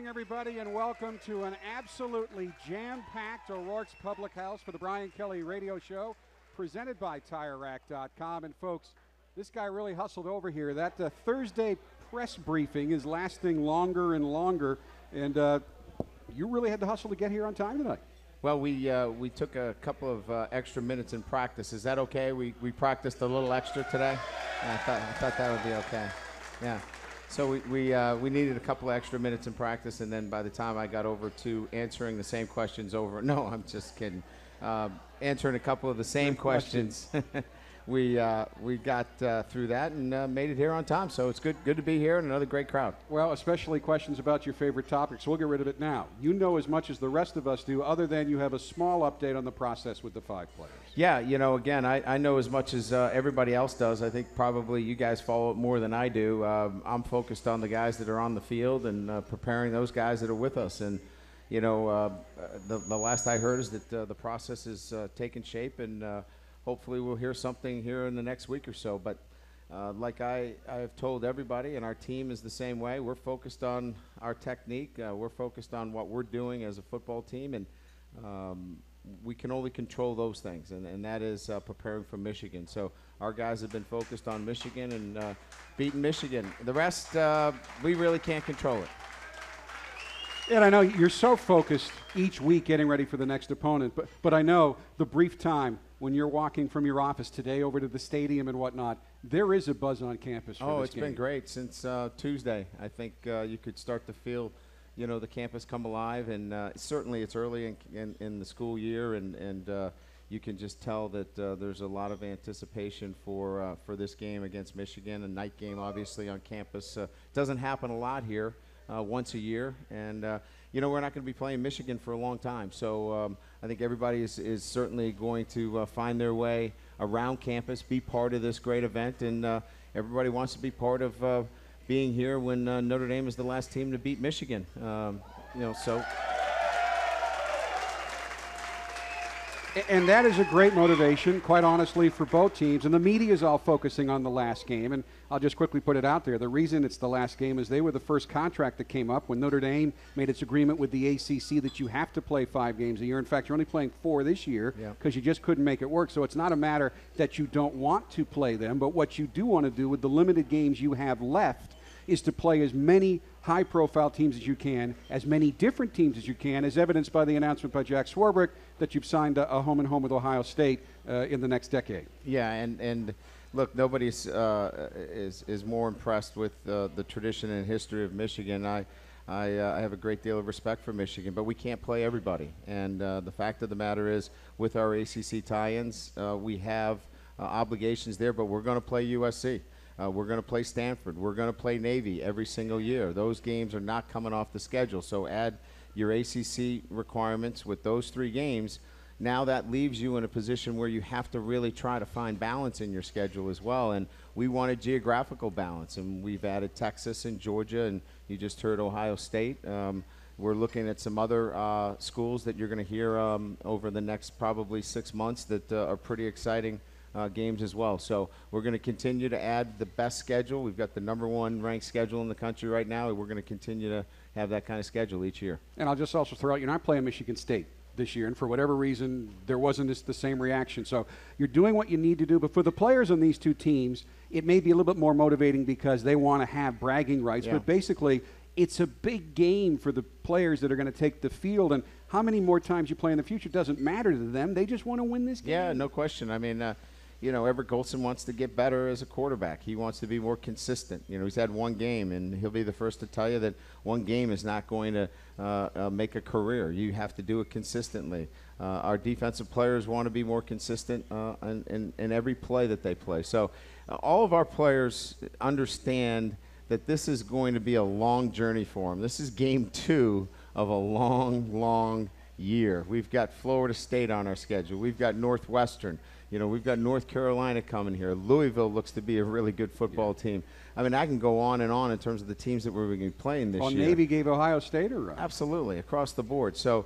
everybody, and welcome to an absolutely jam-packed O'Rourke's Public House for the Brian Kelly Radio Show, presented by TireRack.com. And folks, this guy really hustled over here. That Thursday press briefing is lasting longer and longer, and you really had to hustle to get here on time tonight. Well, we took a couple of extra minutes in practice. Is that okay? We practiced a little extra today. I thought that would be okay. Yeah. So we needed a couple of extra minutes in practice, and then by the time I got over to answering the same questions over, no, I'm just kidding, answering a couple of the same questions, we got through that and made it here on time. So it's good to be here and another great crowd. Well, especially questions about your favorite topics. We'll get rid of it now. You know as much as the rest of us do, other than you have a small update on the process with the 5 players. Yeah, again, I know as much as everybody else does. I think probably you guys follow it more than I do. I'm focused on the guys that are on the field and preparing those guys that are with us. And, the last I heard is that the process is taking shape, and hopefully we'll hear something here in the next week or so. But like I've told everybody, and our team is the same way, we're focused on our technique. We're focused on what we're doing as a football team, and we can only control those things, and that is preparing for Michigan. So our guys have been focused on Michigan and beating Michigan. The rest, we really can't control it. And I know you're so focused each week getting ready for the next opponent, but I know the brief time when you're walking from your office today over to the stadium and whatnot, there is a buzz on campus for this game. Oh, it's been great since Tuesday. I think you could start to feel the campus come alive, and certainly it's early in the school year, and you can just tell that there's a lot of anticipation for this game against Michigan, a night game obviously on campus. Doesn't happen a lot here, once a year, and we're not going to be playing Michigan for a long time, so I think everybody is certainly going to find their way around campus, be part of this great event, and everybody wants to be part of being here when Notre Dame is the last team to beat Michigan. So. And that is a great motivation, quite honestly, for both teams. And the media is all focusing on the last game. And I'll just quickly put it out there. The reason it's the last game is they were the first contract that came up when Notre Dame made its agreement with the ACC that you have to play 5 games a year. In fact, you're only playing 4 this year because you just couldn't make it work. So it's not a matter that you don't want to play them, but what you do want to do with the limited games you have left is to play as many high-profile teams as you can, as many different teams as you can, as evidenced by the announcement by Jack Swarbrick that you've signed a home-and-home with Ohio State in the next decade. Yeah, and look, nobody is more impressed with the tradition and history of Michigan. I have a great deal of respect for Michigan, but we can't play everybody. And the fact of the matter is, with our ACC tie-ins, we have obligations there, but we're going to play USC. We're going to play Stanford. We're going to play Navy every single year. Those games are not coming off the schedule. So add your ACC requirements with those 3 games. Now that leaves you in a position where you have to really try to find balance in your schedule as well. And we wanted geographical balance, and we've added Texas and Georgia, and you just heard Ohio State. We're looking at some other schools that you're going to hear over the next probably 6 months that are pretty exciting games as well. So we're going to continue to add the best schedule. We've got the #1 ranked schedule in the country right now, and we're going to continue to have that kind of schedule each year. And I'll just also throw out, you're not playing Michigan State this year, and for whatever reason, there wasn't the same reaction. So you're doing what you need to do, but for the players on these 2 teams, it may be a little bit more motivating because they want to have bragging rights, but basically it's a big game for the players that are going to take the field, and how many more times you play in the future doesn't matter to them. They just want to win this game. Yeah, no question. I mean, Everett Golson wants to get better as a quarterback. He wants to be more consistent. He's had 1 game, and he'll be the first to tell you that 1 game is not going to make a career. You have to do it consistently. Our defensive players want to be more consistent in every play that they play. So all of our players understand that this is going to be a long journey for them. This is game 2 of a long, long year. We've got Florida State on our schedule. We've got Northwestern. We've got North Carolina coming here. Louisville looks to be a really good football team. I mean, I can go on and on in terms of the teams that we're going to be playing this year. Navy gave Ohio State a run. Absolutely, across the board. So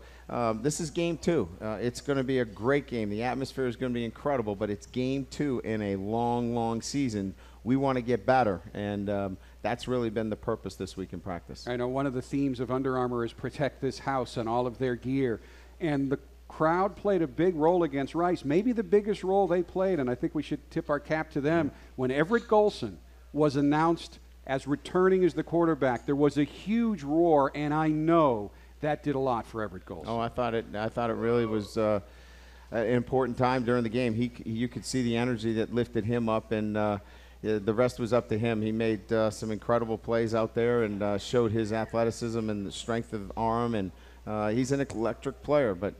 this is game 2. It's going to be a great game. The atmosphere is going to be incredible, but it's game 2 in a long, long season. We want to get better, and that's really been the purpose this week in practice. I know one of the themes of Under Armour is protect this house and all of their gear. And the crowd played a big role against Rice, maybe the biggest role they played, and I think we should tip our cap to them. When Everett Golson was announced as returning as the quarterback, there was a huge roar, and I know that did a lot for Everett Golson. Oh, I thought it really was an important time during the game. You could see the energy that lifted him up, and the rest was up to him. He made some incredible plays out there and showed his athleticism and the strength of arm, and he's an electric player. But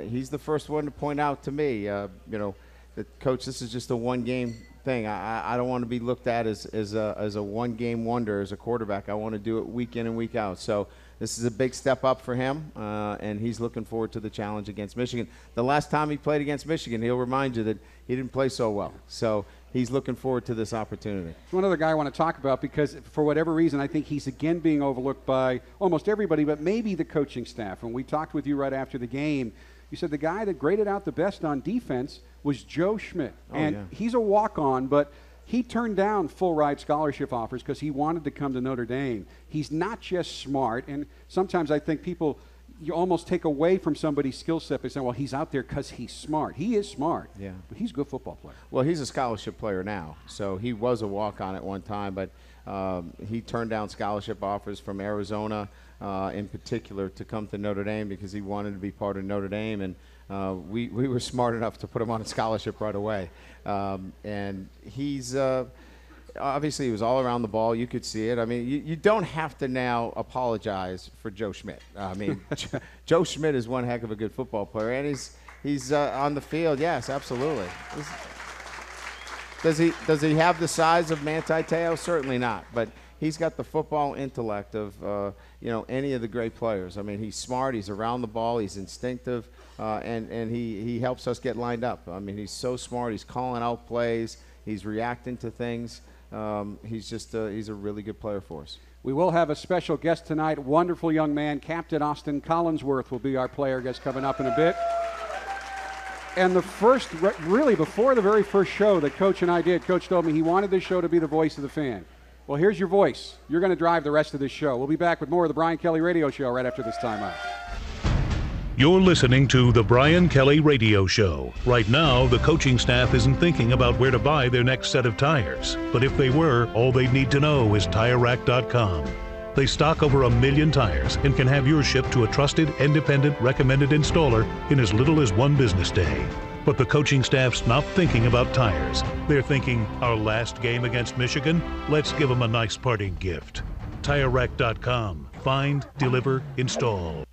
he's the first one to point out to me, that, Coach, this is just a one-game thing. I don't want to be looked at as a one-game wonder as a quarterback. I want to do it week in and week out. So this is a big step up for him, and he's looking forward to the challenge against Michigan. The last time he played against Michigan, he'll remind you that he didn't play so well. So he's looking forward to this opportunity. One other guy I want to talk about, because for whatever reason, I think he's again being overlooked by almost everybody, but maybe the coaching staff. When we talked with you right after the game, you said the guy that graded out the best on defense was Joe Schmidt. He's a walk-on, but he turned down full-ride scholarship offers because he wanted to come to Notre Dame. He's not just smart, and sometimes I think you almost take away from somebody's skill set by saying, well, he's out there because he's smart. He is smart, but he's a good football player. Well, he's a scholarship player now, so he was a walk-on at one time, but he turned down scholarship offers from Arizona in particular to come to Notre Dame because he wanted to be part of Notre Dame, and we were smart enough to put him on a scholarship right away. And he's obviously he was all around the ball. You could see it. I mean, you don't have to now apologize for Joe Schmidt. I mean, Joe Schmidt is one heck of a good football player, and he's on the field. Yes, absolutely. Does he have the size of Manti Te'o? Certainly not, but he's got the football intellect of any of the great players. I mean, he's smart. He's around the ball. He's instinctive, and he helps us get lined up. I mean, he's so smart. He's calling out plays. He's reacting to things. He's a really good player for us. We will have a special guest tonight. Wonderful young man, Captain Austin Collinsworth will be our player guest coming up in a bit. And before the very first show that Coach and I did, Coach told me he wanted this show to be the voice of the fan. Well, here's your voice. You're going to drive the rest of this show. We'll be back with more of the Brian Kelly Radio Show right after this timeout. You're listening to the Brian Kelly Radio Show. Right now, the coaching staff isn't thinking about where to buy their next set of tires. But if they were, all they'd need to know is TireRack.com. They stock over 1 million tires and can have yours shipped to a trusted, independent, recommended installer in as little as 1 business day. But the coaching staff's not thinking about tires. They're thinking, our last game against Michigan? Let's give them a nice parting gift. TireRack.com. Find, deliver, install.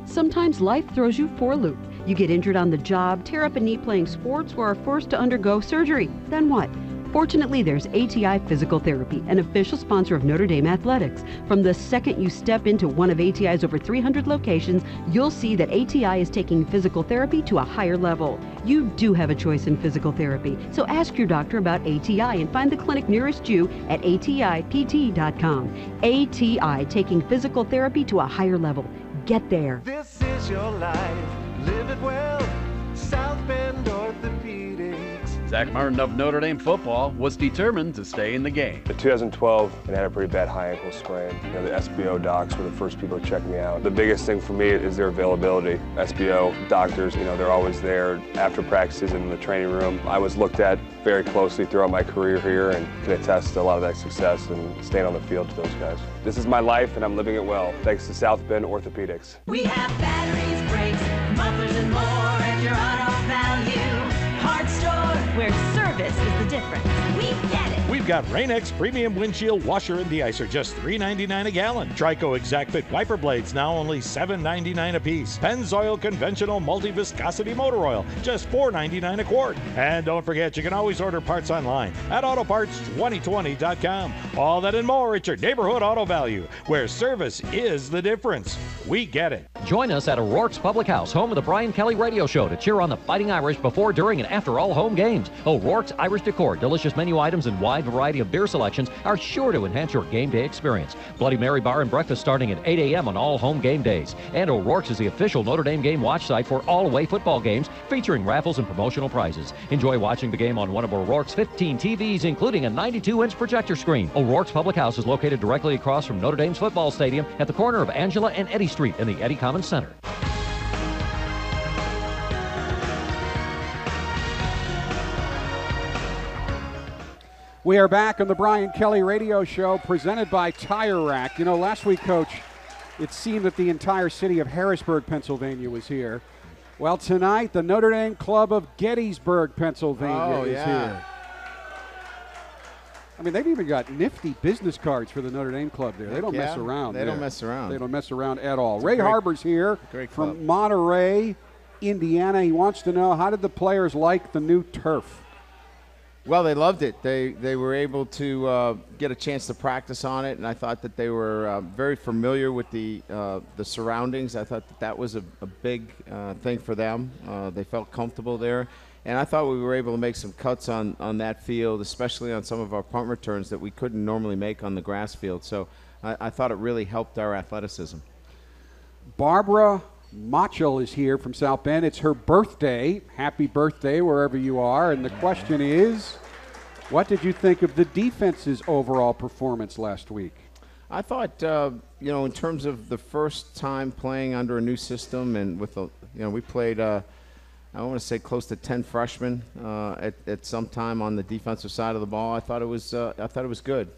Sometimes life throws you for a loop. You get injured on the job, tear up a knee playing sports, or are forced to undergo surgery. Then what? Fortunately, there's ATI Physical Therapy, an official sponsor of Notre Dame Athletics. From the second you step into one of ATI's over 300 locations, you'll see that ATI is taking physical therapy to a higher level. You do have a choice in physical therapy, so ask your doctor about ATI and find the clinic nearest you at ATIPT.com. ATI, taking physical therapy to a higher level. Get there. This is your life. Live it well. South Bend Orthopedics. Zach Martin of Notre Dame football was determined to stay in the game. In 2012, I had a pretty bad high ankle sprain. The SBO docs were the first people to check me out. The biggest thing for me is their availability. SBO doctors, they're always there after practices and in the training room. I was looked at very closely throughout my career here and can attest to a lot of that success and staying on the field to those guys. This is my life and I'm living it well, thanks to South Bend Orthopedics. We have batteries, brakes, mufflers, and more at your auto value parts store, where service is the difference. We get it. We've got Rain-X Premium Windshield Washer and De-Icer, just $3.99 a gallon. Trico Exact Fit Wiper Blades, now only $7.99 a piece. Pennzoil Conventional Multi-Viscosity Motor Oil, just $4.99 a quart. And don't forget, you can always order parts online at autoparts2020.com. All that and more at your neighborhood auto value, where service is the difference. We get it. Join us at O'Rourke's Public House, home of the Brian Kelly Radio Show, to cheer on the Fighting Irish before, during, and after all home games. O'Rourke's Irish Decor, delicious menu items, and wide variety of beer selections are sure to enhance your game day experience. Bloody Mary Bar and Breakfast starting at 8 a.m. on all home game days. And O'Rourke's is the official Notre Dame game watch site for all away football games, featuring raffles and promotional prizes. Enjoy watching the game on one of O'Rourke's 15 TVs, including a 92-inch projector screen. O'Rourke's Public House is located directly across from Notre Dame's football stadium at the corner of Angela and Eddy Street in the Eddy Commons Center. We are back on the Brian Kelly Radio Show, presented by Tire Rack. You know, last week, Coach, it seemed that the entire city of Harrisburg, Pennsylvania was here. Well, tonight, the Notre Dame Club of Gettysburg, Pennsylvania is here. I mean, they've even got nifty business cards for the Notre Dame Club there. They don't mess around. They don't mess around. They don't mess around at all. Ray Harbor's here from Monterey, Indiana. He wants to know, how did the players like the new turf? Well, they loved it. They were able to get a chance to practice on it, and I thought that they were very familiar with the surroundings. I thought that was a big thing for them. They felt comfortable there, and I thought we were able to make some cuts on that field, especially on some of our punt returns that we couldn't normally make on the grass field. So I thought it really helped our athleticism. Barbara Machel is here from South Bend. It's her birthday. Happy birthday wherever you are. And the question is, what did you think of the defense's overall performance last week? I thought, in terms of the first time playing under a new system, and with we played, I want to say close to 10 freshmen at some time on the defensive side of the ball. I thought it was good.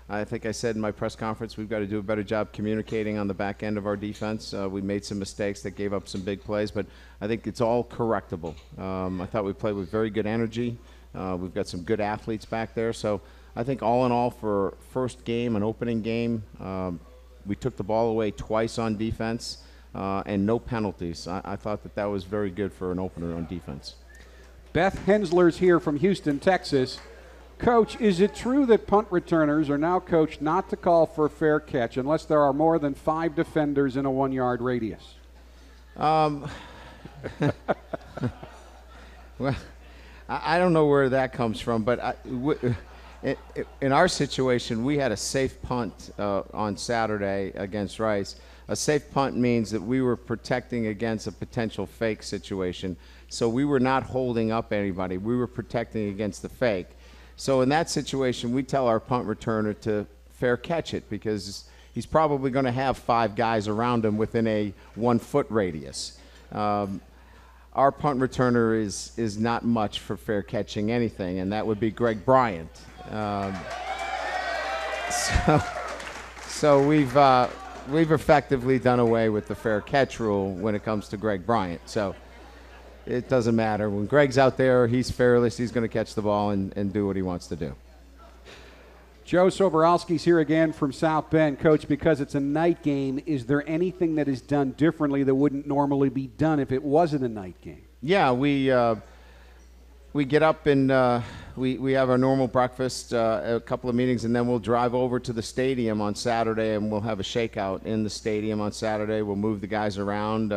I think I said in my press conference we've got to do a better job communicating on the back end of our defense. We made some mistakes that gave up some big plays, but I think it's all correctable. I thought we played with very good energy. We've got some good athletes back there. So I think all in all, for first game, an opening game, we took the ball away twice on defense and no penalties. I thought that was very good for an opener on defense. Beth Hensler's here from Houston, Texas. Coach, is it true that punt returners are now coached not to call for a fair catch unless there are more than 5 defenders in a 1-yard radius? Well, I don't know where that comes from, but in our situation, we had a safe punt on Saturday against Rice. A safe punt means that we were protecting against a potential fake situation. So we were not holding up anybody. We were protecting against the fake. So in that situation, we tell our punt returner to fair catch it because he's probably going to have 5 guys around him within a 1-foot radius. Our punt returner is not much for fair catching anything, and that would be Greg Bryant. So we've effectively done away with the fair catch rule when it comes to Greg Bryant. So it doesn't matter. When Greg's out there, he's fearless. He's going to catch the ball and do what he wants to do. Joe Soborowski's here again from South Bend. Coach, because it's a night game, is there anything that is done differently that wouldn't normally be done if it wasn't a night game? Yeah, we get up and we have our normal breakfast, a couple of meetings, and then we'll drive over to the stadium on Saturday, and we'll have a shakeout in the stadium on Saturday. We'll move the guys around.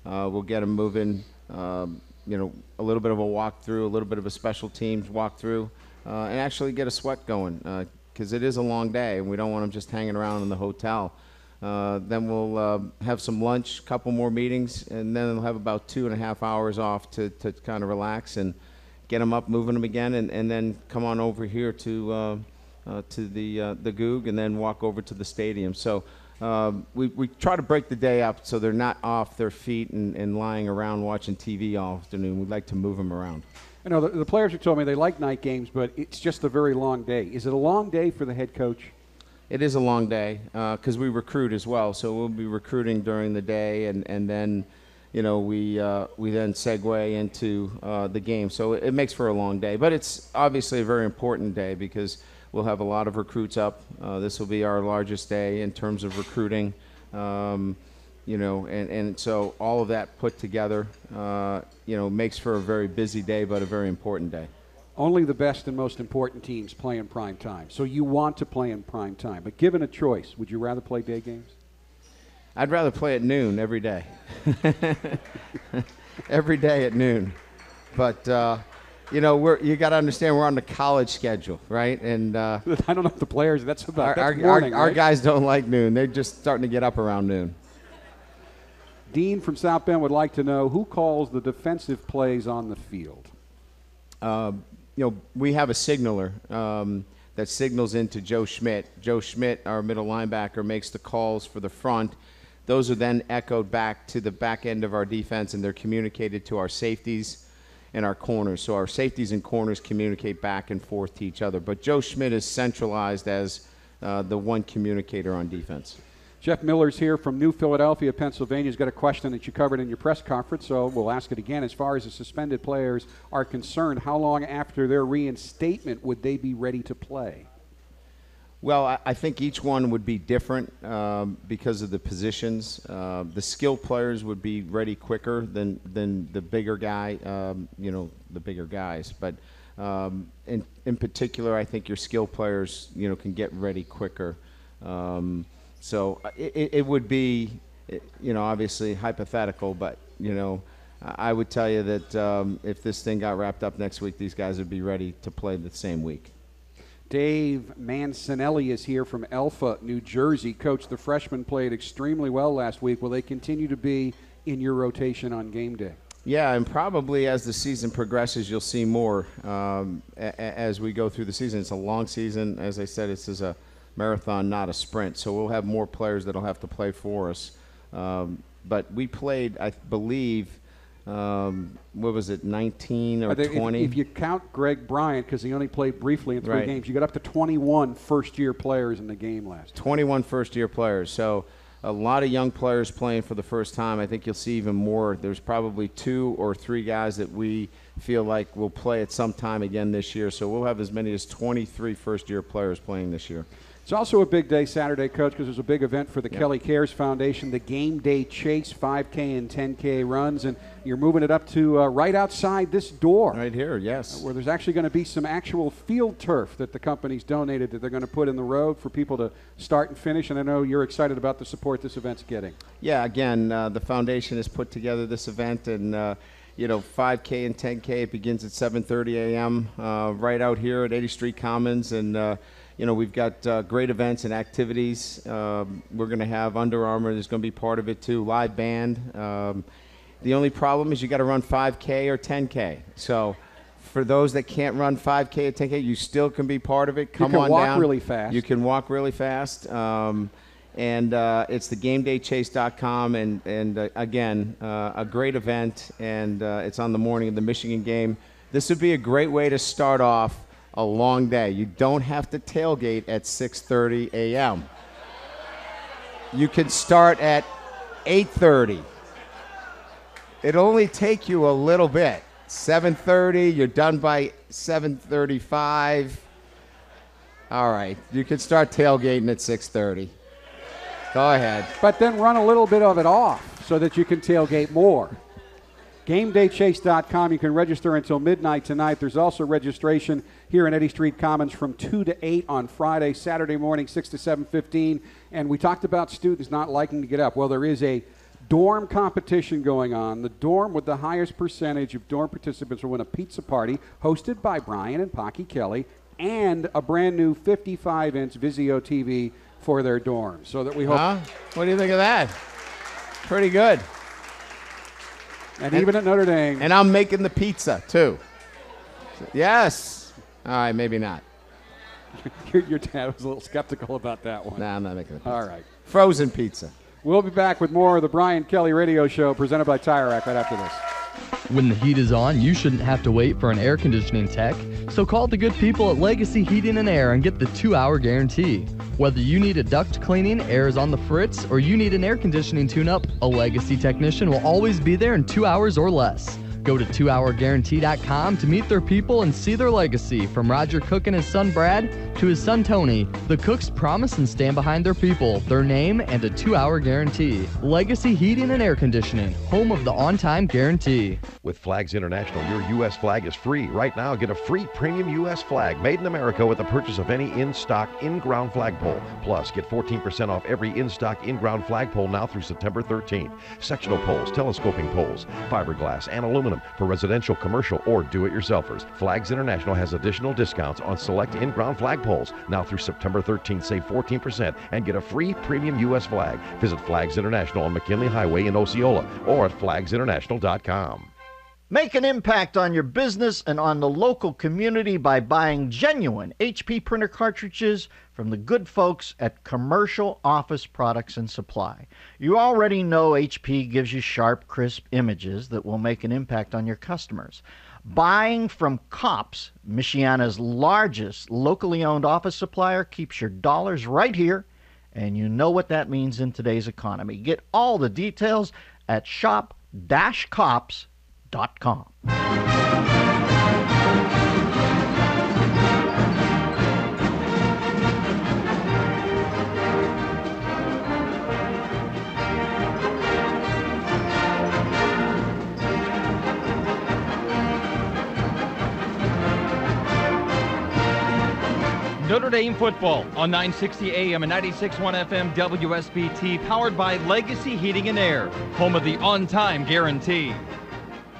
We'll get them moving. A little bit of a walkthrough, a little bit of a special teams walkthrough, and actually get a sweat going because it is a long day, and we don't want them just hanging around in the hotel. Then we'll have some lunch, a couple more meetings, and then we'll have about 2.5 hours off to kind of relax and get them up, moving them again, and then come on over here to the Goog, and then walk over to the stadium. So we try to break the day up so they're not off their feet and lying around watching TV all afternoon. We'd like to move them around. I know the players have told me they like night games, but it's just a very long day. Is it a long day for the head coach? It is a long day because we recruit as well. So we'll be recruiting during the day, and then we then segue into the game. So it makes for a long day. But it's obviously a very important day because we'll have a lot of recruits up. This will be our largest day in terms of recruiting. And so all of that put together, makes for a very busy day, but a very important day. Only the best and most important teams play in prime time. So you want to play in prime time. But given a choice, would you rather play day games? I'd rather play at noon every day. Every day at noon. But, you got to understand we're on the college schedule, right? And I don't know if the players, that's about our guys don't like noon. They're just starting to get up around noon. Dean from South Bend would like to know who calls the defensive plays on the field. We have a signaler that signals into Joe Schmidt. Joe Schmidt, our middle linebacker, makes the calls for the front. Those are then echoed back to the back end of our defense, and they're communicated to our safeties and our corners. So our safeties and corners communicate back and forth to each other. But Joe Schmidt is centralized as the one communicator on defense. Jeff Miller's here from New Philadelphia, Pennsylvania. He's got a question that you covered in your press conference, so we'll ask it again. As far as the suspended players are concerned, how long after their reinstatement would they be ready to play? Well, I think each one would be different because of the positions. The skilled players would be ready quicker than the bigger guy, the bigger guys. But in particular, I think your skilled players, can get ready quicker. So it would be, obviously hypothetical, but, I would tell you that if this thing got wrapped up next week, these guys would be ready to play the same week. Dave Mancinelli is here from Alpha, New Jersey. Coach, the freshmen played extremely well last week. Will they continue to be in your rotation on game day? Yeah, and probably as the season progresses, you'll see more as we go through the season. It's a long season. As I said, this is a marathon, not a sprint. So we'll have more players that'll have to play for us. But we played, I believe, what was it, 19 or 20? If you count Greg Bryant, because he only played briefly in three games, you got up to 21 first-year players in the game last year. 21 first-year players. So a lot of young players playing for the first time. I think you'll see even more. There's probably 2 or 3 guys that we feel like will play at some time again this year. So we'll have as many as 23 first-year players playing this year. It's also a big day Saturday, Coach, because there's a big event for the Kelly Cares Foundation, the Game Day Chase, 5K and 10K runs, and you're moving it up to right outside this door. Right here, yes. Where there's actually going to be some actual field turf that the company's donated that they're going to put in the road for people to start and finish, and I know you're excited about the support this event's getting. Yeah, again, the foundation has put together this event, and 5K and 10K, it begins at 7:30 a.m. Right out here at 80th Street Commons, and we've got great events and activities. We're going to have Under Armour. There's going to be part of it, too. Live band. The only problem is you got to run 5K or 10K. So for those that can't run 5K or 10K, you still can be part of it. Come on down. You can walk really fast. You can walk really fast. And it's the GameDayChase.com. And again, a great event. And it's on the morning of the Michigan game. This would be a great way to start off a long day. You don't have to tailgate at 6:30 a.m. You can start at 8:30. It'll only take you a little bit. 7:30, you're done by 7:35. All right, you can start tailgating at 6:30. Go ahead. But then run a little bit of it off so that you can tailgate more. GameDayChase.com. You can register until midnight tonight. There's also registration here in 80th Street Commons from 2 to 8 on Friday, Saturday morning, 6 to 7:15. And we talked about students not liking to get up. Well, there is a dorm competition going on. The dorm with the highest percentage of dorm participants will win a pizza party hosted by Brian and Pocky Kelly and a brand new 55-inch Vizio TV for their dorms. So that we hope. What do you think of that? Pretty good. And even at Notre Dame. And I'm making the pizza, too. Yes. All right, maybe not. Your dad was a little skeptical about that one. Nah, I'm not making the pizza. All right. Frozen pizza. We'll be back with more of the Brian Kelly Radio Show presented by Tire Rack right after this. When the heat is on, you shouldn't have to wait for an air conditioning tech. So call the good people at Legacy Heating and Air and get the 2-hour guarantee. Whether you need a duct cleaning, air is on the fritz, or you need an air conditioning tune-up, a Legacy technician will always be there in 2 hours or less. Go to 2hourguarantee.com to meet their people and see their legacy. From Roger Cook and his son Brad to his son Tony, the Cooks promise and stand behind their people, their name, and a 2-hour guarantee. Legacy Heating and Air Conditioning, home of the on-time guarantee. With Flags International, your U.S. flag is free. Right now, get a free premium U.S. flag made in America with the purchase of any in-stock, in-ground flagpole. Plus, get 14% off every in-stock, in-ground flagpole now through September 13th. Sectional poles, telescoping poles, fiberglass, and aluminum for residential, commercial, or do-it-yourselfers. Flags International has additional discounts on select in-ground flagpoles now through September 13th. Save 14% and get a free premium U.S. flag. Visit Flags International on McKinley Highway in Osceola or at flagsinternational.com. Make an impact on your business and on the local community by buying genuine HP printer cartridges from the good folks at Commercial Office Products and Supply. You already know HP gives you sharp, crisp images that will make an impact on your customers. Buying from COPS, Michiana's largest locally owned office supplier, keeps your dollars right here, and you know what that means in today's economy. Get all the details at shop-cops.com. Notre Dame football on 960 AM and 96.1 FM WSBT, powered by Legacy Heating and Air, home of the on-time guarantee.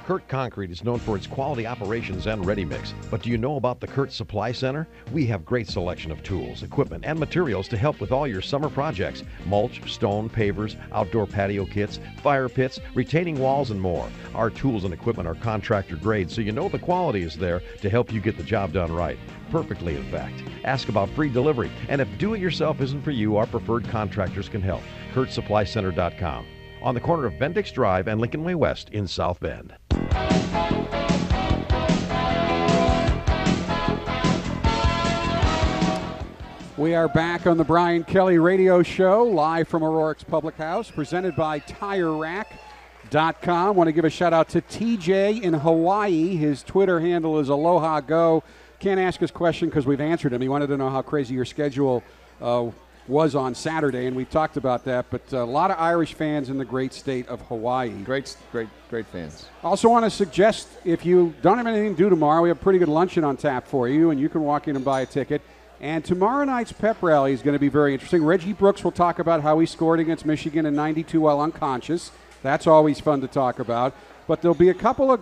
Kurt Concrete is known for its quality operations and ready mix. But do you know about the Kurt Supply Center? We have great selection of tools, equipment, and materials to help with all your summer projects. Mulch, stone, pavers, outdoor patio kits, fire pits, retaining walls, and more. Our tools and equipment are contractor grade, so you know the quality is there to help you get the job done right. Perfectly, in fact. Ask about free delivery. And if do-it-yourself isn't for you, our preferred contractors can help. KurtSupplyCenter.com. On the corner of Bendix Drive and Lincoln Way West in South Bend. We are back on the Brian Kelly Radio Show, live from O'Rourke's Public House, presented by TireRack.com. Want to give a shout out to TJ in Hawaii. His Twitter handle is Aloha Go. Can't ask his question because we've answered him. He wanted to know how crazy your schedule was on Saturday, and we talked about that. But a lot of Irish fans in the great state of Hawaii. Great fans. Also want to suggest, if you don't have anything to do tomorrow, we have a pretty good luncheon on tap for you, and you can walk in and buy a ticket. And tomorrow night's pep rally is going to be very interesting. Reggie Brooks will talk about how he scored against Michigan in 92 while unconscious. That's always fun to talk about. But there'll be a couple of,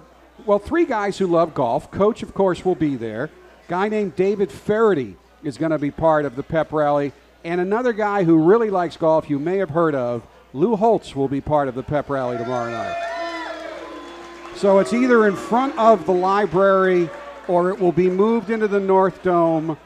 three guys who love golf. Coach, of course, will be there. Guy named David Faraday is going to be part of the pep rally. And another guy who really likes golf you may have heard of, Lou Holtz, will be part of the pep rally tomorrow night. So it's either in front of the library or it will be moved into the North Dome,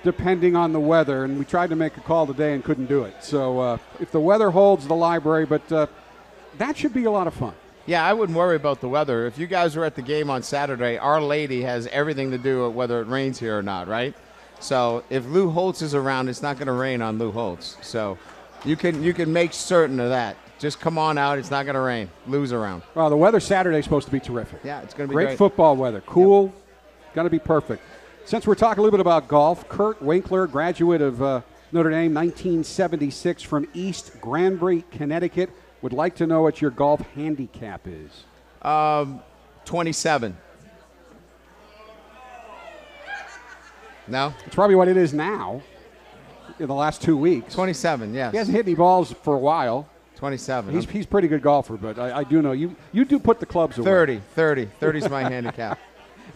depending on the weather. And we tried to make a call today and couldn't do it. So if the weather holds, the library, but that should be a lot of fun. Yeah, I wouldn't worry about the weather. If you guys were at the game on Saturday, Our Lady has everything to do with whether it rains here or not, right? So if Lou Holtz is around, it's not going to rain on Lou Holtz. So you can make certain of that. Just come on out. It's not going to rain. Lou's around. Well, the weather Saturday is supposed to be terrific. Yeah, it's going to be great football weather. Cool. Yep. Going to be perfect. Since we're talking a little bit about golf, Kurt Winkler, graduate of Notre Dame, 1976 from East Granbury, Connecticut, would like to know what your golf handicap is. 27. No? It's probably what it is now in the last 2 weeks. 27, yes. He hasn't hit any balls for a while. 27. He's a pretty good golfer, but I do know you do put the clubs away. 30 is my handicap.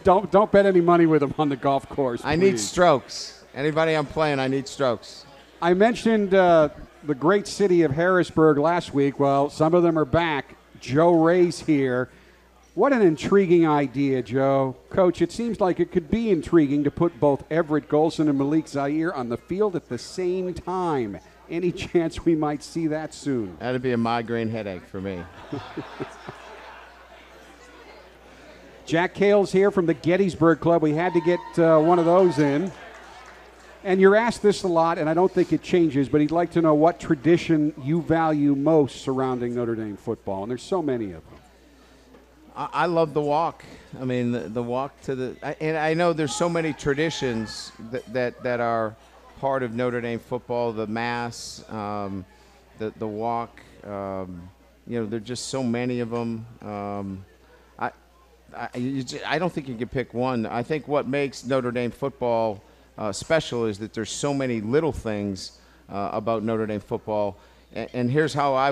Don't bet any money with him on the golf course, please. I need strokes. Anybody I'm playing, I need strokes. I mentioned the great city of Harrisburg last week. Well, some of them are back. Joe Ray's here. What an intriguing idea, Joe. Coach, it seems like it could be intriguing to put both Everett Golson and Malik Zaire on the field at the same time. Any chance we might see that soon? That'd be a migraine headache for me. Jack Cale's here from the Gettysburg Club. We had to get one of those in. And you're asked this a lot, and I don't think it changes, but he'd like to know what tradition you value most surrounding Notre Dame football. And there's so many of them. I love the walk. I mean, the walk to the – and I know there's so many traditions that are part of Notre Dame football, the mass, the walk. You know, there are just so many of them. I don't think you can pick one. I think what makes Notre Dame football special is that there's so many little things about Notre Dame football. And here's how I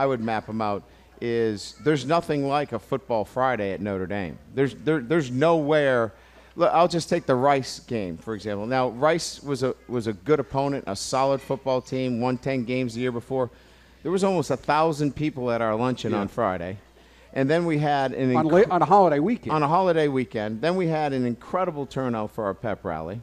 would map them out. Is there's nothing like a football Friday at Notre Dame. There's nowhere. Look, I'll just take the Rice game for example. Now Rice was a good opponent, a solid football team, won 10 games the year before. There was almost 1,000 people at our luncheon on Friday, and then we had on a holiday weekend. On a holiday weekend, then we had an incredible turnout for our pep rally.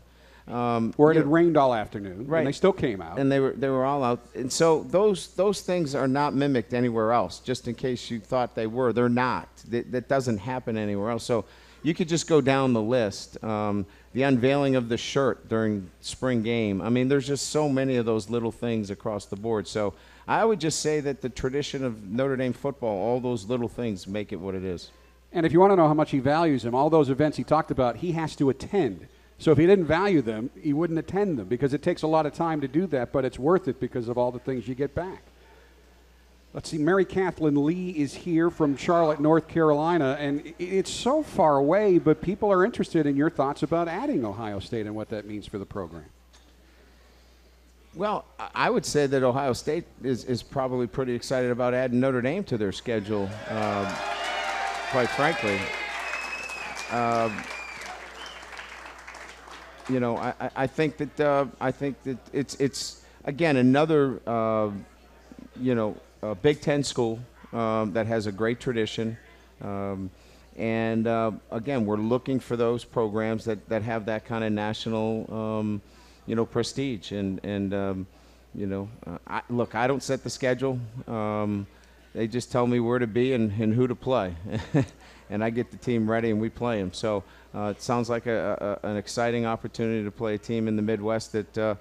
Where it had rained all afternoon, right? And they still came out, and they were all out. And so those things are not mimicked anywhere else. Just in case you thought they were, they're not. That doesn't happen anywhere else. So you could just go down the list. The unveiling of the shirt during spring game. I mean, there's just so many of those little things across the board. So I would just say that the tradition of Notre Dame football, all those little things make it what it is. And if you want to know how much he values them, all those events he talked about, he has to attend. So if he didn't value them, he wouldn't attend them because it takes a lot of time to do that, but it's worth it because of all the things you get back. Let's see, Mary Kathleen Lee is here from Charlotte, North Carolina, and it's so far away, but people are interested in your thoughts about adding Ohio State and what that means for the program. Well, I would say that Ohio State is probably pretty excited about adding Notre Dame to their schedule, quite frankly. You know, I think that it's again another Big Ten school that has a great tradition, and again we're looking for those programs that have that kind of national prestige. And look, I don't set the schedule. They just tell me where to be and who to play, and I get the team ready and we play them. So. It sounds like an exciting opportunity to play a team in the Midwest that,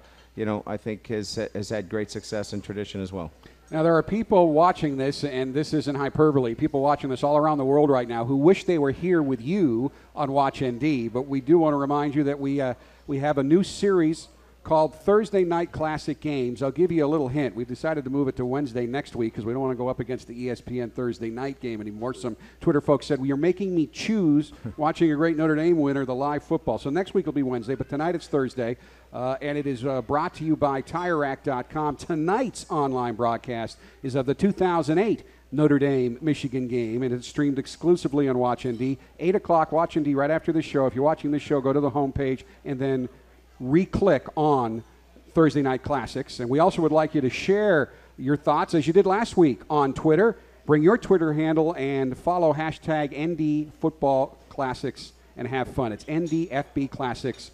I think has had great success and tradition as well. Now, there are people watching this, and this isn't hyperbole, people watching this all around the world right now who wish they were here with you on Watch ND, but we do want to remind you that we have a new series called Thursday Night Classic Games. I'll give you a little hint. We've decided to move it to Wednesday next week because we don't want to go up against the ESPN Thursday night game anymore. Some Twitter folks said, well, you're making me choose watching a great Notre Dame win or the live football. So next week will be Wednesday, but tonight it's Thursday, and it is brought to you by TireRack.com. Tonight's online broadcast is of the 2008 Notre Dame-Michigan game, and it's streamed exclusively on Watch ND. 8 o'clock, Watch ND right after the show. If you're watching this show, go to the homepage and then re-click on Thursday Night Classics. And we also would like you to share your thoughts, as you did last week, on Twitter. Bring your Twitter handle and follow hashtag ND Football Classics and have fun. It's NDFB Classics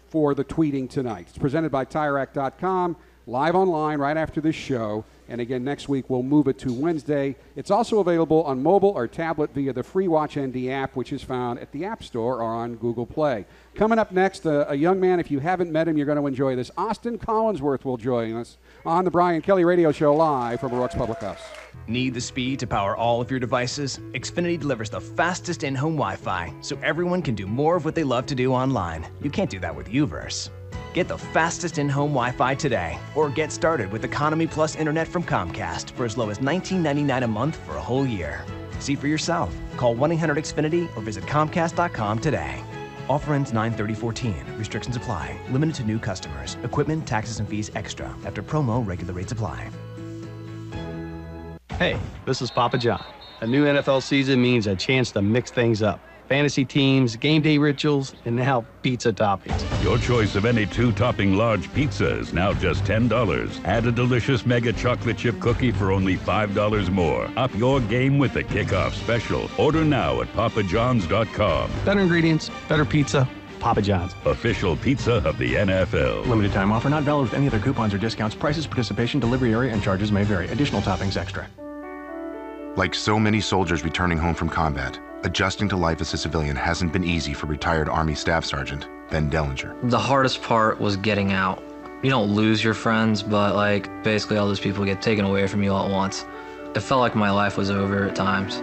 for the tweeting tonight. It's presented by TireRack.com, live online right after this show. And again, next week we'll move it to Wednesday. It's also available on mobile or tablet via the free Watch ND app, which is found at the App Store or on Google Play. Coming up next, a young man, if you haven't met him, you're going to enjoy this. Austin Collinsworth will join us on the Brian Kelly Radio Show live from O'Rourke's Public House. Need the speed to power all of your devices? Xfinity delivers the fastest in-home Wi-Fi, so everyone can do more of what they love to do online. You can't do that with UVerse. Get the fastest in-home Wi-Fi today, or get started with Economy Plus Internet from Comcast for as low as $19.99 a month for a whole year. See for yourself. Call 1-800-XFINITY or visit Comcast.com today. Offer ends 9/30/14. Restrictions apply. Limited to new customers. Equipment, taxes, and fees extra. After promo, regular rates apply. Hey, this is Papa John. A new NFL season means a chance to mix things up. Fantasy teams, game day rituals, and now pizza toppings. Your choice of any two-topping large pizza is now just $10. Add a delicious mega chocolate chip cookie for only $5 more. Up your game with the kickoff special. Order now at papajohns.com. Better ingredients, better pizza, Papa John's. Official pizza of the NFL. Limited time offer not valid with any other coupons or discounts. Prices, participation, delivery area, and charges may vary. Additional toppings extra. Like so many soldiers returning home from combat, adjusting to life as a civilian hasn't been easy for retired Army Staff Sergeant Ben Dellinger. The hardest part was getting out. You don't lose your friends, but basically all those people get taken away from you all at once. It felt like my life was over at times.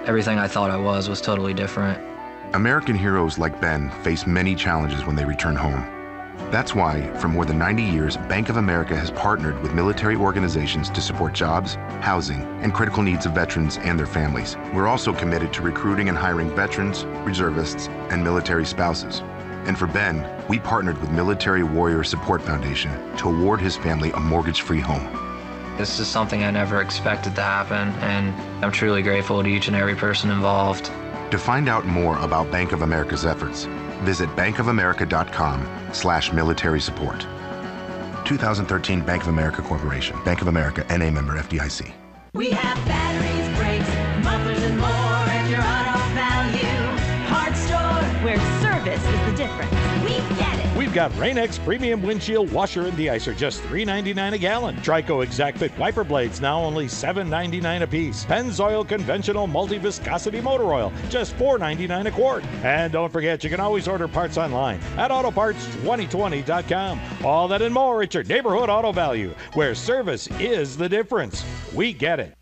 everything I thought I was totally different. American heroes like Ben face many challenges when they return home. That's why, for more than 90 years, Bank of America has partnered with military organizations to support jobs, housing, and critical needs of veterans and their families. We're also committed to recruiting and hiring veterans, reservists, and military spouses. And for Ben, we partnered with Military Warrior Support Foundation to award his family a mortgage-free home. This is something I never expected to happen, and I'm truly grateful to each and every person involved. To find out more about Bank of America's efforts, visit bankofamerica.com/military support. 2013 Bank of America Corporation. Bank of America, N.A. member FDIC. We have batteries, brakes, mufflers, and more at your auto value parts store, where service is the difference. We get it. We've got Rain-X Premium Windshield Washer and De-Icer, just $3.99 a gallon. Trico Exact Fit Wiper Blades, now only $7.99 a piece. Pennzoil Conventional Multi-Viscosity Motor Oil, just $4.99 a quart. And don't forget, you can always order parts online at autoparts2020.com. All that and more at your neighborhood Auto Value, where service is the difference. We get it.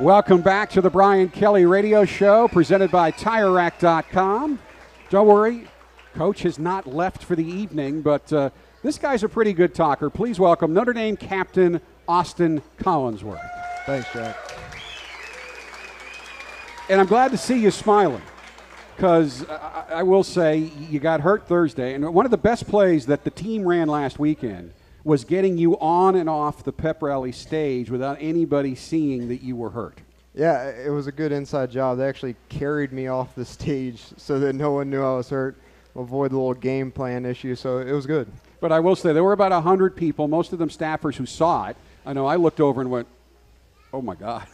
Welcome back to the Brian Kelly Radio Show, presented by TireRack.com. Don't worry, Coach has not left for the evening, but this guy's a pretty good talker. Please welcome Notre Dame captain Austin Collinsworth. Thanks, Jack. And I'm glad to see you smiling, because I will say you got hurt Thursday, and one of the best plays that the team ran last weekend was getting you on and off the pep rally stage without anybody seeing that you were hurt. Yeah, it was a good inside job. They actually carried me off the stage so that no one knew I was hurt, avoid the little game plan issue, so it was good. But I will say, there were about 100 people, most of them staffers who saw it. I know I looked over and went, oh, my God.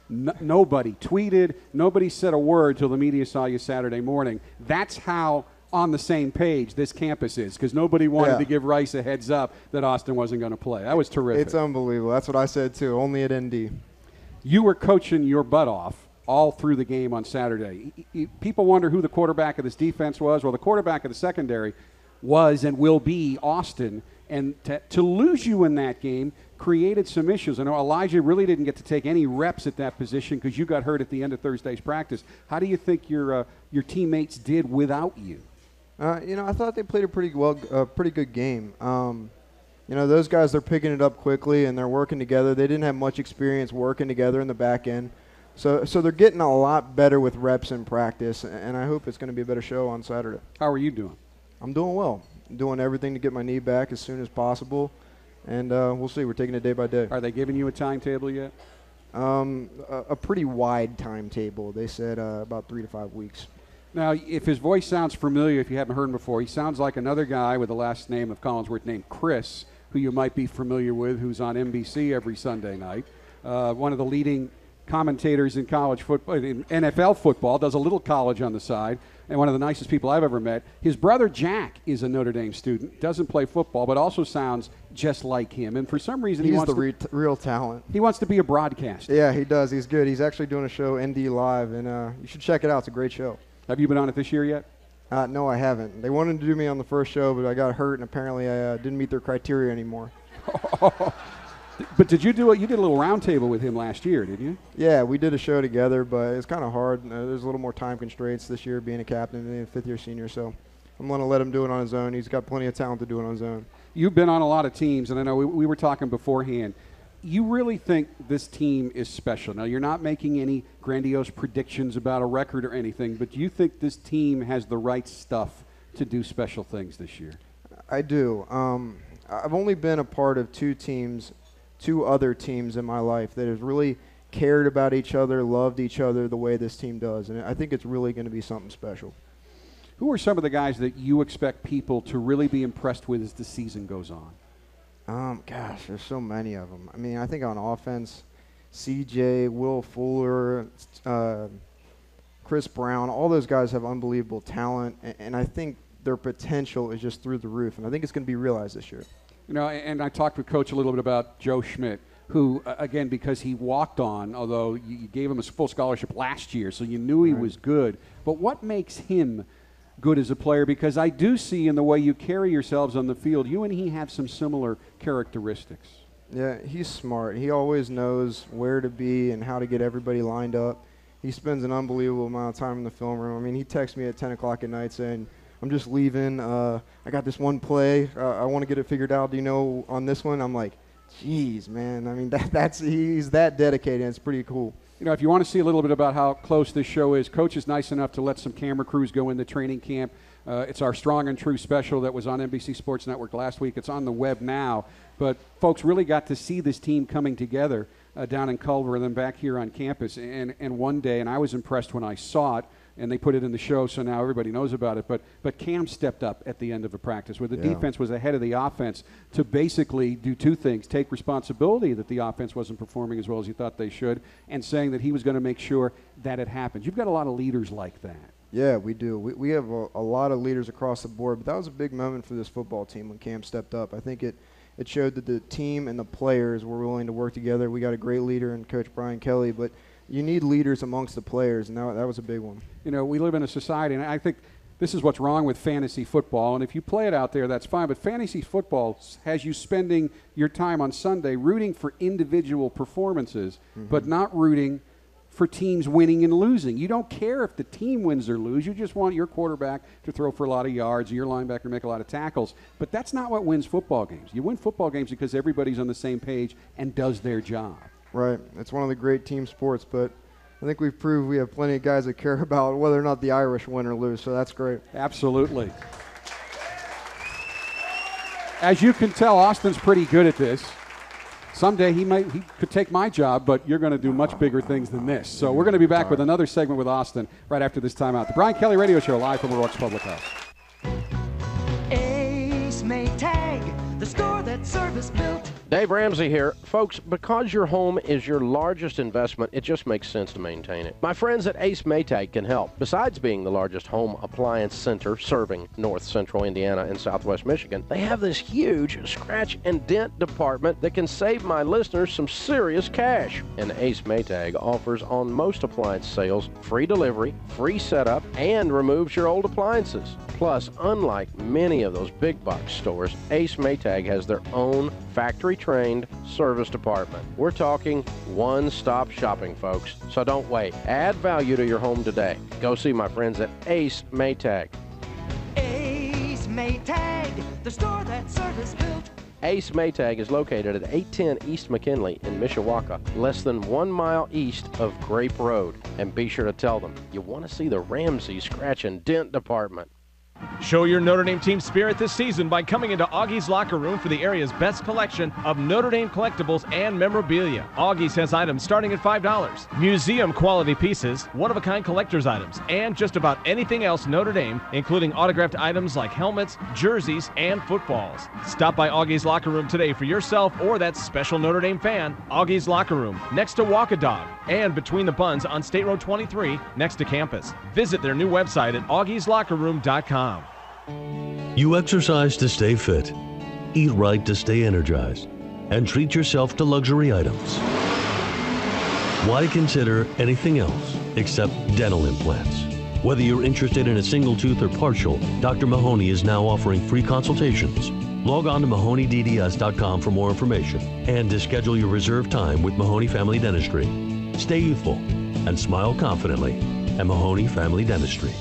Nobody tweeted. Nobody said a word till the media saw you Saturday morning. That's how on the same page this campus is, because nobody wanted to give Rice a heads up that Austin wasn't going to play. That was terrific. It's unbelievable. That's what I said, too, only at ND. You were coaching your butt off all through the game on Saturday. People wonder who the quarterback of this defense was. Well, the quarterback of the secondary was and will be Austin. And to lose you in that game created some issues. I know Elijah really didn't get to take any reps at that position because you got hurt at the end of Thursday's practice. How do you think your teammates did without you? I thought they played a pretty good game. Those guys, they're picking it up quickly and they're working together. They didn't have much experience working together in the back end. So they're getting a lot better with reps in practice, and I hope it's going to be a better show on Saturday. How are you doing? I'm doing well. I'm doing everything to get my knee back as soon as possible, and we'll see. We're taking it day by day. Are they giving you a timetable yet? A pretty wide timetable. They said about 3 to 5 weeks. Now, if his voice sounds familiar, if you haven't heard him before, he sounds like another guy with the last name of Collinsworth named Chris, who you might be familiar with, who's on NBC every Sunday night. One of the leading commentators in college football, in NFL football, does a little college on the side, and one of the nicest people I've ever met. His brother Jack is a Notre Dame student, doesn't play football, but also sounds just like him. And for some reason, he's he wants the real talent. He wants to be a broadcaster. Yeah, he does. He's good. He's actually doing a show, ND Live, and you should check it out. It's a great show. Have you been on it this year yet? No, I haven't. They wanted to do me on the first show, but I got hurt, and apparently I didn't meet their criteria anymore. But did you do it? You did a little roundtable with him last year, didn't you? Yeah, we did a show together, but it's kind of hard. There's a little more time constraints this year, being a captain and being a fifth-year senior, so I'm going to let him do it on his own. He's got plenty of talent to do it on his own. You've been on a lot of teams, and I know we were talking beforehand. You really think this team is special. Now, you're not making any grandiose predictions about a record or anything, but do you think this team has the right stuff to do special things this year? I do. I've only been a part of two other teams in my life that have really cared about each other, loved each other the way this team does, and I think it's really going to be something special. Who are some of the guys that you expect people to really be impressed with as the season goes on? Gosh, there's so many of them. I mean, I think on offense, CJ, Will Fuller, Chris Brown, all those guys have unbelievable talent, and I think their potential is just through the roof, and I think it's going to be realized this year. And I talked with Coach a little bit about Joe Schmidt, who, again, because he walked on, although you gave him a full scholarship last year, so you knew he was good. But what makes him good as a player, because I do see in the way you carry yourselves on the field, you and he have some similar characteristics. Yeah, he's smart. He always knows where to be and how to get everybody lined up. He spends an unbelievable amount of time in the film room. I mean, he texts me at 10 o'clock at night saying, I'm just leaving. I got this one play. I want to get it figured out. Do you know on this one? I'm like, geez, man. I mean, he's that dedicated. It's pretty cool. You know, if you want to see a little bit about how close this show is, Coach is nice enough to let some camera crews go into training camp. It's our Strong and True special that was on NBC Sports Network last week. It's on the web now. But folks really got to see this team coming together down in Culver and then back here on campus. And one day, and I was impressed when I saw it, and they put it in the show, so now everybody knows about it. But Cam stepped up at the end of a practice where the defense was ahead of the offense to basically do two things: take responsibility that the offense wasn't performing as well as he thought they should, and saying that he was going to make sure that it happened. You've got a lot of leaders like that. Yeah, we do. We have a lot of leaders across the board, but that was a big moment for this football team when Cam stepped up. I think it showed that the team and the players were willing to work together. We got a great leader in Coach Brian Kelly, but you need leaders amongst the players, and that was a big one. You know, we live in a society, and I think this is what's wrong with fantasy football, and if you play it out there, that's fine, but fantasy football has you spending your time on Sunday rooting for individual performances, but not rooting for teams winning and losing. You don't care if the team wins or lose. You just want your quarterback to throw for a lot of yards, your linebacker to make a lot of tackles. But that's not what wins football games. You win football games because everybody's on the same page and does their job. Right. It's one of the great team sports, but I think we've proved we have plenty of guys that care about whether or not the Irish win or lose, so that's great. Absolutely. As you can tell, Austin's pretty good at this. Someday he could take my job, but you're going to do much bigger things than this. So we're going to be back with another segment with Austin right after this timeout. The Brian Kelly Radio Show, live from O'Rourke's Public House. Ace Maytag, the store that service built. Dave Ramsey here. Folks, because your home is your largest investment, it just makes sense to maintain it. My friends at Ace Maytag can help. Besides being the largest home appliance center serving north central Indiana and southwest Michigan, they have this huge scratch and dent department that can save my listeners some serious cash. And Ace Maytag offers on most appliance sales free delivery, free setup, and removes your old appliances. Plus, unlike many of those big box stores, Ace Maytag has their own factory-trained service department. We're talking one-stop shopping, folks. So don't wait. Add value to your home today. Go see my friends at Ace Maytag. Ace Maytag, the store that service built. Ace Maytag is located at 810 East McKinley in Mishawaka, less than 1 mile east of Grape Road. And be sure to tell them you want to see the Ramsey Scratch and Dent Department. Show your Notre Dame team spirit this season by coming into Augie's Locker Room for the area's best collection of Notre Dame collectibles and memorabilia. Augie's has items starting at $5, museum quality pieces, one-of-a-kind collector's items, and just about anything else Notre Dame, including autographed items like helmets, jerseys, and footballs. Stop by Augie's Locker Room today for yourself or that special Notre Dame fan. Augie's Locker Room, next to Walk-A-Dog, and between the buns on State Road 23, next to campus. Visit their new website at augieslockerroom.com. You exercise to stay fit, eat right to stay energized, and treat yourself to luxury items. Why consider anything else except dental implants? Whether you're interested in a single tooth or partial, Dr. Mahoney is now offering free consultations. Log on to MahoneyDDS.com for more information and to schedule your reserved time with Mahoney Family Dentistry. Stay youthful and smile confidently at Mahoney Family Dentistry.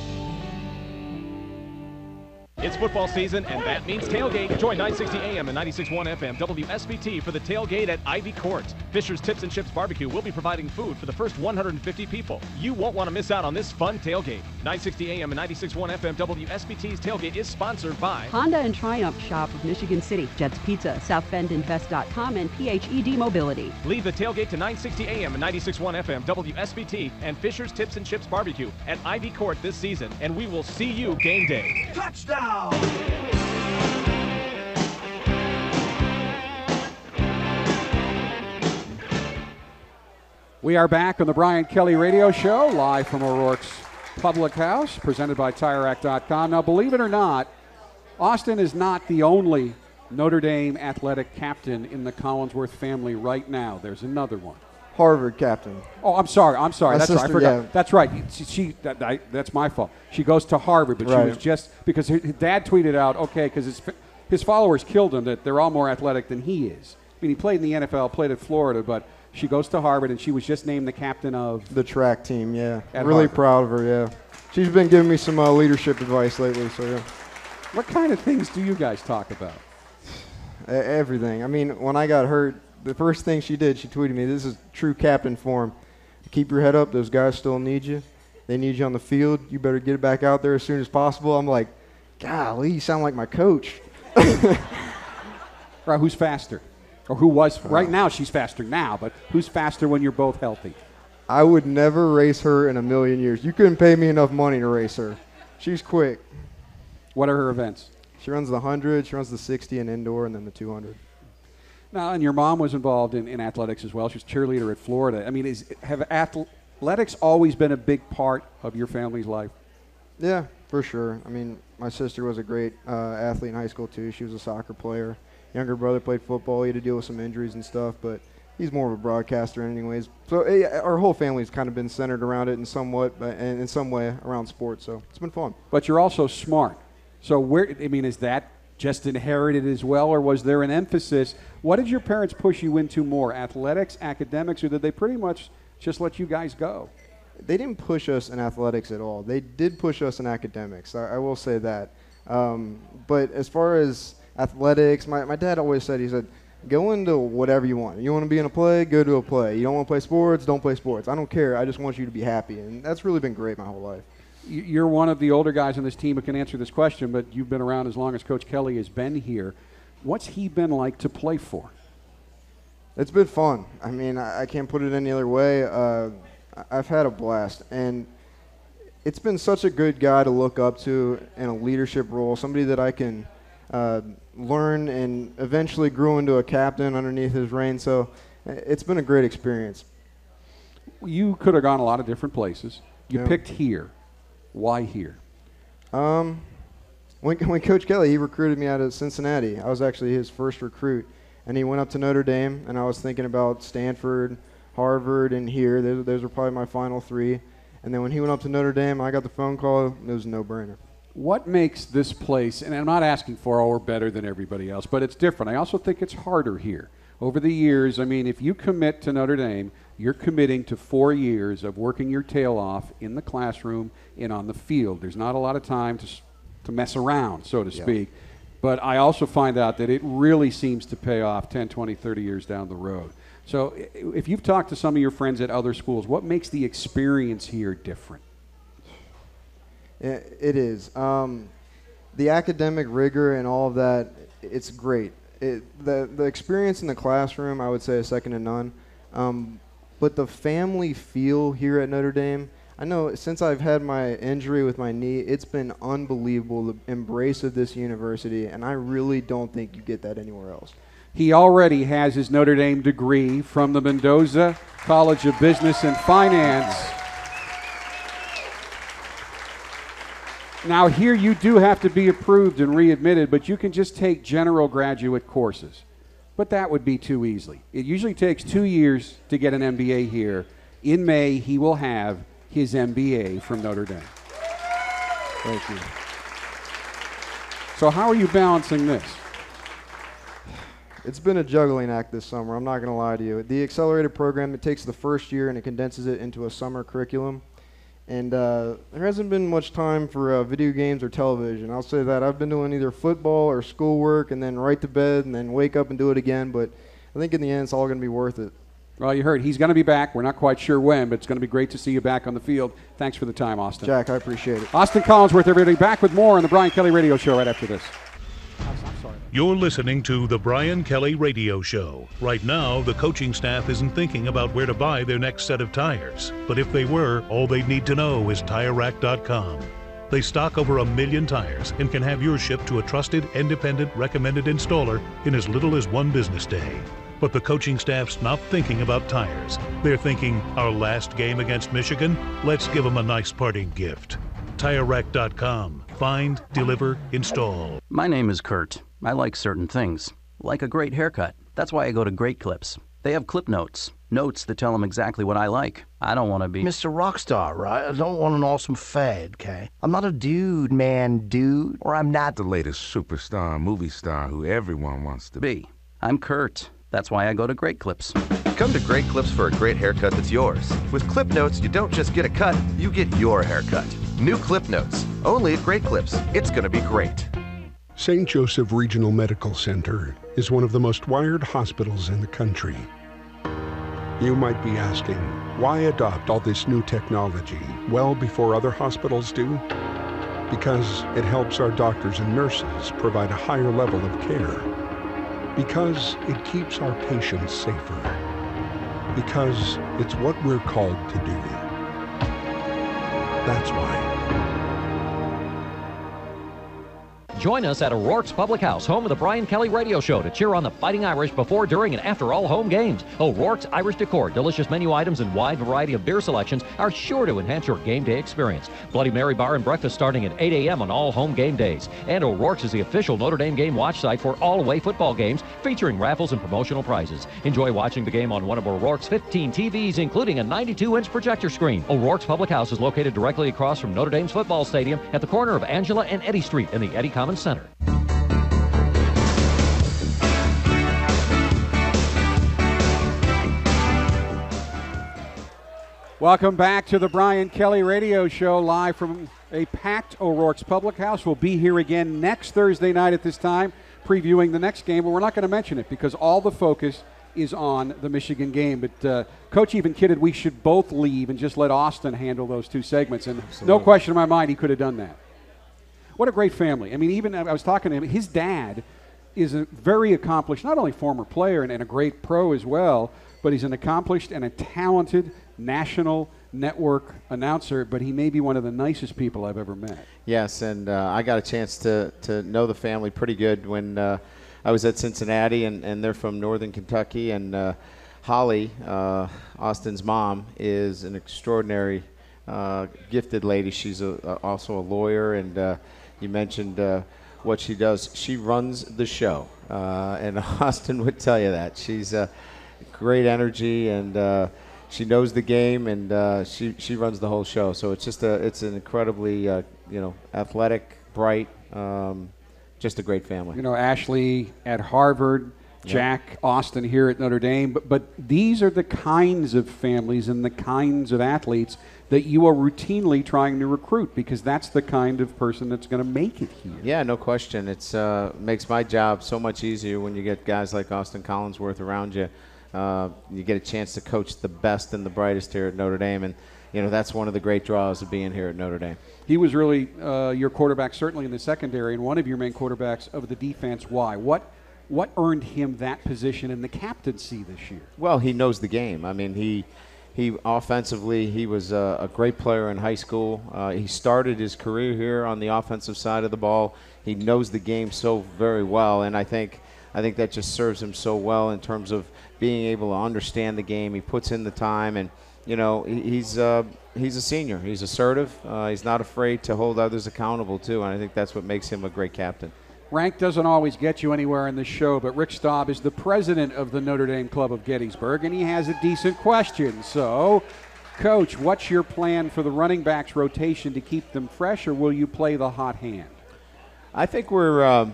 It's football season, and that means tailgate. Join 960 AM and 96.1 FM WSBT for the tailgate at Ivy Court. Fisher's Tips and Chips Barbecue will be providing food for the first 150 people. You won't want to miss out on this fun tailgate. 960 AM and 96.1 FM WSBT's tailgate is sponsored by Honda and Triumph Shop of Michigan City, Jets Pizza, SouthBendInvest.com, and PHED Mobility. Leave the tailgate to 960 AM and 96.1 FM WSBT and Fisher's Tips and Chips Barbecue at Ivy Court this season, and we will see you game day. Touchdown! We are back on the Brian Kelly Radio Show, live from O'Rourke's Public House, presented by TireRack.com. Now, believe it or not, Austin is not the only Notre Dame athletic captain in the Collinsworth family right now. There's another one. Harvard captain. Oh, I'm sorry. My That's right. I sister, forgot. yeah. That's right. That's my fault. She goes to Harvard, but she Right. was just because her dad tweeted out, okay, because his followers killed him, that they're all more athletic than he is. I mean, he played in the NFL, played at Florida, but she goes to Harvard, and she was just named the captain of the track team. Yeah, at really Harvard. proud of her. Yeah, she's been giving me some leadership advice lately. So yeah. What kind of things do you guys talk about? Everything. I mean, when I got hurt, the first thing she did, she tweeted me, "This is true captain form. Keep your head up. Those guys still need you. They need you on the field. You better get it back out there as soon as possible." I'm like, golly, you sound like my coach. Right, who's faster? Or who was? Right now, she's faster now, but who's faster when you're both healthy? I would never race her in a million years. You couldn't pay me enough money to race her. She's quick. What are her events? She runs the 100, she runs the 60 and indoor, and then the 200. Now, and your mom was involved in athletics as well. She was cheerleader at Florida. I mean, have athletics always been a big part of your family's life? Yeah, for sure. I mean, my sister was a great athlete in high school, too. She was a soccer player. Younger brother played football. He had to deal with some injuries and stuff, but he's more of a broadcaster anyways. So our whole family's kind of been centered around it in some way around sports, so it's been fun. But you're also smart. So is that just inherited as well, or was there an emphasis? What did your parents push you into more, athletics, academics, or did they pretty much just let you guys go? They didn't push us in athletics at all. They did push us in academics. I will say that. But as far as athletics, my dad always said, he said, go into whatever you want. You want to be in a play, go to a play. You don't want to play sports, don't play sports. I don't care. I just want you to be happy. And that's really been great my whole life. You're one of the older guys on this team who can answer this question, but you've been around as long as Coach Kelly has been here. What's he been like to play for? It's been fun. I mean, I can't put it any other way. I've had a blast. And it's been such a good guy to look up to in a leadership role, somebody that I can learn and eventually grew into a captain underneath his reign. So it's been a great experience. You could have gone a lot of different places. You picked here. Why here? When Coach Kelly, he recruited me out of Cincinnati. I was actually his first recruit. And he went up to Notre Dame, and I was thinking about Stanford, Harvard, and here. Those were probably my final three. And then when he went up to Notre Dame, I got the phone call. It was a no-brainer. What makes this place, and I'm not asking for, we're better than everybody else, but it's different. I also think it's harder here. Over the years, I mean, if you commit to Notre Dame, you're committing to 4 years of working your tail off in the classroom and on the field. There's not a lot of time to mess around, so to speak. But I also find out that it really seems to pay off 10, 20, 30 years down the road. So if you've talked to some of your friends at other schools, what makes the experience here different? It is. The academic rigor and all of that, it's great. The experience in the classroom, I would say, is second to none. But the family feel here at Notre Dame, I know since I've had my injury with my knee, it's been unbelievable, the embrace of this university, and I really don't think you get that anywhere else. He already has his Notre Dame degree from the Mendoza College of Business and Finance. Now here you do have to be approved and readmitted, but you can just take general graduate courses. But that would be too easy. It usually takes 2 years to get an MBA here. In May, he will have his MBA from Notre Dame. Thank you. So how are you balancing this? It's been a juggling act this summer, I'm not going to lie to you. The accelerated program, it takes the first year and it condenses it into a summer curriculum. And there hasn't been much time for video games or television. I'll say that. I've been doing either football or schoolwork and then right to bed and then wake up and do it again. But I think in the end, it's all going to be worth it. Well, you heard he's going to be back. We're not quite sure when, but it's going to be great to see you back on the field. Thanks for the time, Austin. Jack, I appreciate it. Austin Collinsworth, everybody, back with more on the Brian Kelly Radio Show right after this. You're listening to the Brian Kelly Radio Show. Right now, the coaching staff isn't thinking about where to buy their next set of tires. But if they were, all they'd need to know is TireRack.com. They stock over 1 million tires and can have yours shipped to a trusted, independent, recommended installer in as little as 1 business day. But the coaching staff's not thinking about tires. They're thinking, our last game against Michigan? Let's give them a nice parting gift. TireRack.com. Find, deliver, install. My name is Kurt. I like certain things, like a great haircut. That's why I go to Great Clips. They have clip notes. Notes that tell them exactly what I like. I don't want to be Mr. Rockstar, right? I don't want an awesome fad, okay? I'm not a dude, man, dude. Or I'm not the latest superstar, movie star who everyone wants to be. I'm Kurt. That's why I go to Great Clips. Come to Great Clips for a great haircut that's yours. With Clip Notes, you don't just get a cut, you get your haircut. New Clip Notes, only at Great Clips. It's gonna be great. St. Joseph Regional Medical Center is one of the most wired hospitals in the country. You might be asking, why adopt all this new technology well before other hospitals do? Because it helps our doctors and nurses provide a higher level of care. Because it keeps our patients safer. Because it's what we're called to do. That's why. Join us at O'Rourke's Public House, home of the Brian Kelly Radio Show, to cheer on the Fighting Irish before, during, and after all home games. O'Rourke's Irish Decor, delicious menu items, and wide variety of beer selections are sure to enhance your game day experience. Bloody Mary Bar and Breakfast starting at 8 a.m. on all home game days. And O'Rourke's is the official Notre Dame game watch site for all away football games, featuring raffles and promotional prizes. Enjoy watching the game on one of O'Rourke's 15 TVs, including a 92-inch projector screen. O'Rourke's Public House is located directly across from Notre Dame's football stadium at the corner of Angela and Eddy Street in the Eddy Commons Center. Welcome back to the Brian Kelly Radio Show, live from a packed O'Rourke's Public House. We'll be here again next Thursday night at this time, previewing the next game, but we're not going to mention it because all the focus is on the Michigan game. But Coach even kidded we should both leave and just let Austin handle those two segments, and no question in my mind he could have done that. What a great family. I mean, even I was talking to him, his dad is a very accomplished, not only former player and a great pro as well, but he's an accomplished and a talented national network announcer, but he may be one of the nicest people I've ever met. Yes, and I got a chance to know the family pretty good when I was at Cincinnati, and they're from northern Kentucky, and Holly, Austin's mom, is an extraordinary gifted lady. She's also a lawyer, and you mentioned what she does. She runs the show, and Austin would tell you that. She's great energy, and she knows the game, and she runs the whole show. So it's just it's an incredibly athletic, bright, just a great family. You know, Ashley at Harvard, Jack, Austin here at Notre Dame. But these are the kinds of families and the kinds of athletes that you are routinely trying to recruit, because that's the kind of person that's going to make it here. Yeah, no question. It's makes my job so much easier when you get guys like Austin Collinsworth around you. You get a chance to coach the best and the brightest here at Notre Dame, and that's one of the great draws of being here at Notre Dame. He was really your quarterback, certainly in the secondary, and one of your main quarterbacks of the defense. Why? What earned him that position in the captaincy this year? Well, he knows the game. I mean, he offensively, he was a great player in high school. He started his career here on the offensive side of the ball. He knows the game so very well, and I think that just serves him so well in terms of being able to understand the game. He puts in the time, and he's a senior. He's assertive. He's not afraid to hold others accountable too, and I think that's what makes him a great captain. Rank doesn't always get you anywhere in this show, but Rick Staub is the president of the Notre Dame Club of Gettysburg, and he has a decent question. So, Coach, what's your plan for the running backs rotation to keep them fresh, or will you play the hot hand? I think we're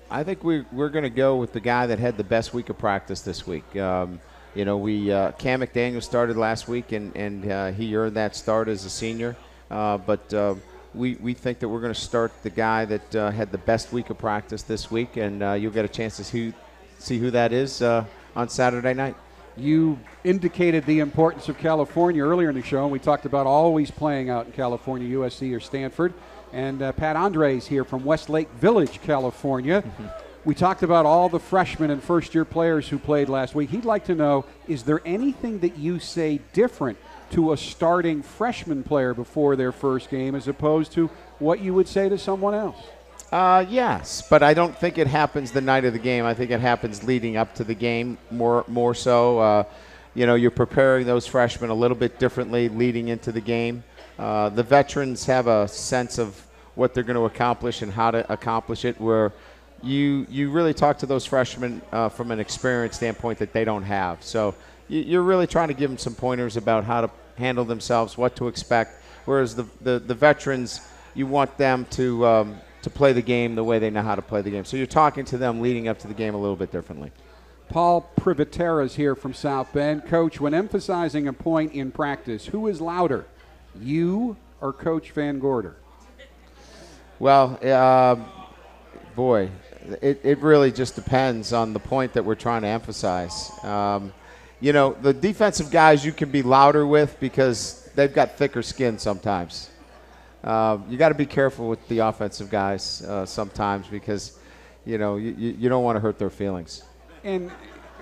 going to go with the guy that had the best week of practice this week. Cam McDaniel started last week, and he earned that start as a senior. But we think that we're going to start the guy that had the best week of practice this week, and you'll get a chance to see who that is on Saturday night. You indicated the importance of California earlier in the show, and we talked about always playing out in California, USC or Stanford. And Pat Andres here from Westlake Village, California. We talked about all the freshmen and first-year players who played last week. He'd like to know, is there anything that you say different to a starting freshman player before their first game as opposed to what you would say to someone else? Yes, but I don't think it happens the night of the game. I think it happens leading up to the game more so. You're preparing those freshmen a little bit differently leading into the game. The veterans have a sense of what they're going to accomplish and how to accomplish it, where you really talk to those freshmen from an experience standpoint that they don't have. So you're really trying to give them some pointers about how to handle themselves, what to expect. Whereas the veterans, you want them to play the game the way they know how to play the game. So you're talking to them leading up to the game a little bit differently. Paul Privatera's here from South Bend. Coach, when emphasizing a point in practice, who is louder, you or Coach Van Gorder? Well, boy, it really just depends on the point that we're trying to emphasize. You know, the defensive guys you can be louder with because they've got thicker skin sometimes. You got to be careful with the offensive guys sometimes because, you know, you don't want to hurt their feelings. And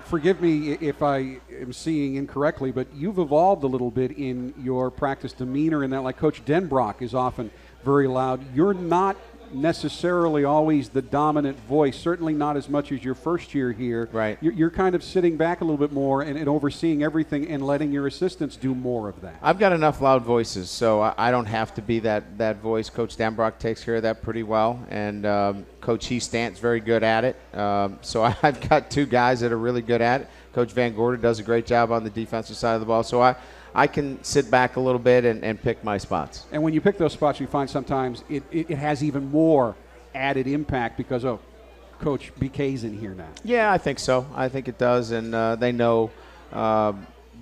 forgive me if I am seeing incorrectly, but you've evolved a little bit in your practice demeanor in that, like Coach Denbrock is often very loud. You're not necessarily always the dominant voice, certainly not as much as your first year here. Right. You're kind of sitting back a little bit more and overseeing everything and letting your assistants do more of that. I've got enough loud voices, so I don't have to be that voice. Coach Denbrock takes care of that pretty well, and Coach Stanton's very good at it. So I've got two guys that are really good at it. Coach Van Gorder does a great job on the defensive side of the ball. So I can sit back a little bit and pick my spots. And when you pick those spots, you find sometimes it has even more added impact because, Coach BK's in here now. Yeah, I think so. I think it does. And they know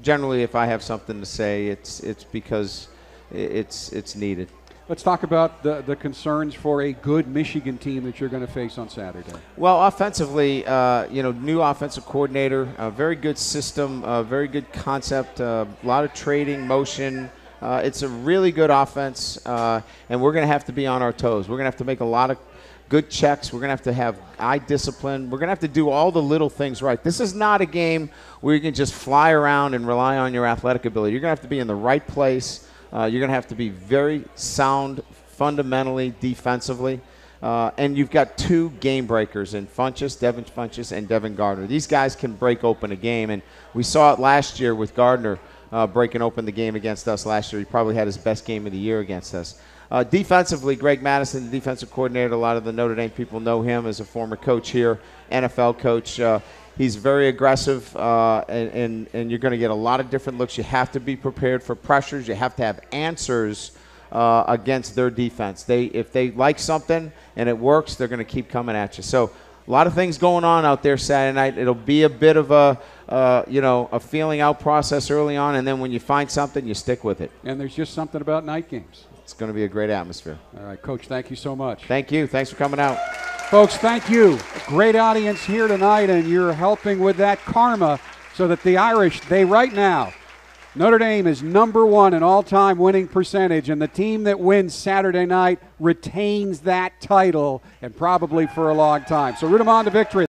generally if I have something to say, it's because it's needed. Let's talk about the concerns for a good Michigan team that you're going to face on Saturday. Well, offensively, new offensive coordinator, a very good system, a very good concept, a lot of trading, motion. It's a really good offense, and we're going to have to be on our toes. We're going to have to make a lot of good checks. We're going to have eye discipline. We're going to have to do all the little things right. This is not a game where you can just fly around and rely on your athletic ability. You're going to have to be in the right place. You're going to have to be very sound fundamentally, defensively. And you've got two game breakers in Devin Funchess and Devin Gardner. These guys can break open a game, and we saw it last year with Gardner breaking open the game against us last year. He probably had his best game of the year against us. Defensively, Greg Madison, the defensive coordinator, a lot of the Notre Dame people know him as a former coach here, NFL coach. He's very aggressive, and you're going to get a lot of different looks. You have to be prepared for pressures. You have to have answers against their defense. If they like something and it works, they're going to keep coming at you. So a lot of things going on out there Saturday night. It'll be a bit of a feeling out process early on, and then when you find something, you stick with it. And there's just something about night games. It's going to be a great atmosphere. All right, Coach, thank you so much. Thank you. Thanks for coming out. Folks, thank you. Great audience here tonight, and you're helping with that karma so that the Irish, right now, Notre Dame is #1 in all-time winning percentage, and the team that wins Saturday night retains that title, and probably for a long time. So root them on to victory.